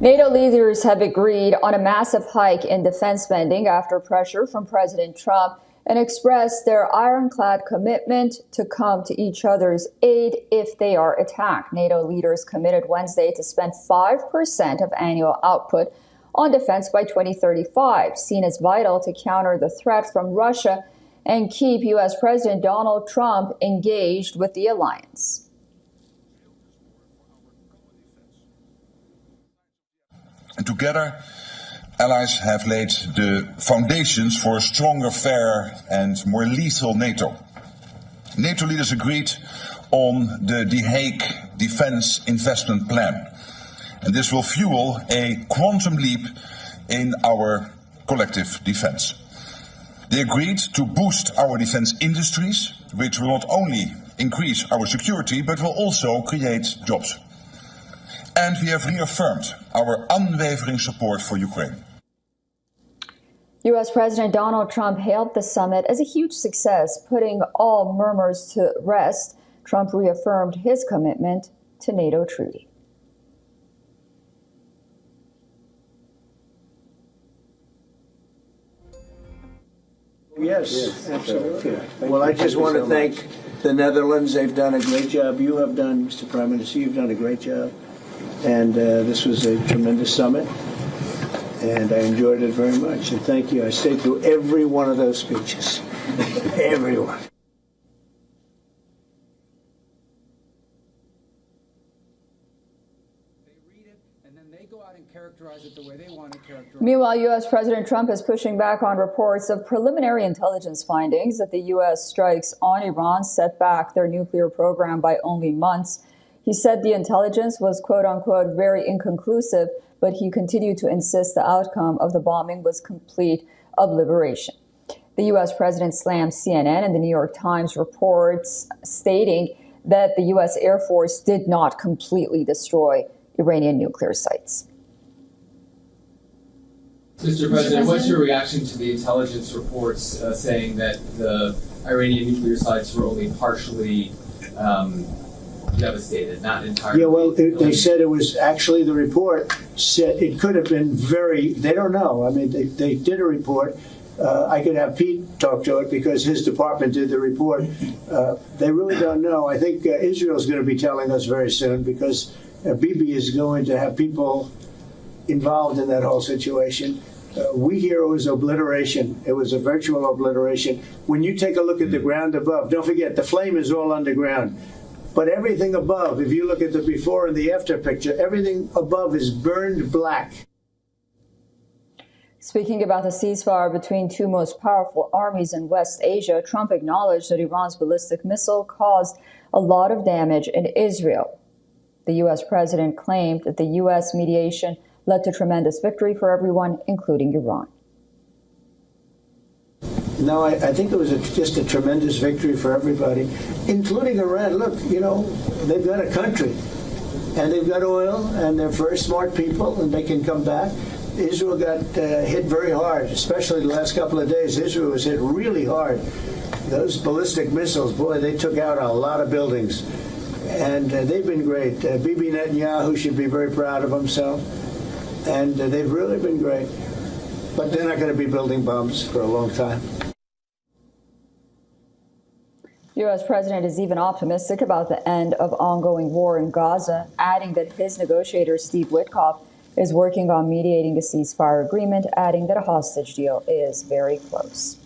NATO leaders have agreed on a massive hike in defense spending after pressure from President Trump and expressed their ironclad commitment to come to each other's aid if they are attacked. NATO leaders committed Wednesday to spend 5% of annual output on defense by 2035, seen as vital to counter the threat from Russia and keep U.S. President Donald Trump engaged with the alliance. And together, allies have laid the foundations for a stronger, fairer and more lethal NATO. NATO leaders agreed on the The Hague Defence Investment Plan. And this will fuel a quantum leap in our collective defence. They agreed to boost our defence industries, which will not only increase our security, but will also create jobs. And we have reaffirmed our unwavering support for Ukraine. U.S. President Donald Trump hailed the summit as a huge success, putting all murmurs to rest. Trump reaffirmed his commitment to NATO treaty. Yes, absolutely. Well, I just want to thank the Netherlands. They've done a great job. You have done, Mr. Prime Minister, you've done a great job. And this was a tremendous summit, and I enjoyed it very much. And thank you. I stayed through every one of those speeches. Everyone. They read it, and then they go out and characterize it the way they want to characterize it. Meanwhile, U.S. President Trump is pushing back on reports of preliminary intelligence findings that the U.S. strikes on Iran set back their nuclear program by only months. He said the intelligence was, quote unquote, very inconclusive, but he continued to insist the outcome of the bombing was complete obliteration. The U.S. president slammed CNN and the New York Times reports stating that the U.S. Air Force did not completely destroy Iranian nuclear sites. Mr. President, what's your reaction to the intelligence reports saying that the Iranian nuclear sites were only partially devastated, not entirely? Yeah, well, they said it was actually, the report said it could have been very, they don't know. I mean, they did a report. I could have Pete talk to it because his department did the report. They really don't know. I think Israel's going to be telling us very soon because Bibi is going to have people involved in that whole situation. We hear it was obliteration. It was a virtual obliteration. When you take a look at the ground above, don't forget, the flame is all underground. But everything above, if you look at the before and the after picture, everything above is burned black. Speaking about the ceasefire between two most powerful armies in West Asia, Trump acknowledged that Iran's ballistic missile caused a lot of damage in Israel. The U.S. president claimed that the U.S. mediation led to tremendous victory for everyone, including Iran. No, I think it was just a tremendous victory for everybody, including Iran. Look, you know, they've got a country, and they've got oil, and they're very smart people, and they can come back. Israel got hit very hard, especially the last couple of days. Israel was hit really hard. Those ballistic missiles, boy, they took out a lot of buildings, and they've been great. Bibi Netanyahu should be very proud of himself, and they've really been great. But they're not going to be building bombs for a long time. U.S. president is even optimistic about the end of ongoing war in Gaza, adding that his negotiator, Steve Witkoff, is working on mediating a ceasefire agreement, adding that a hostage deal is very close.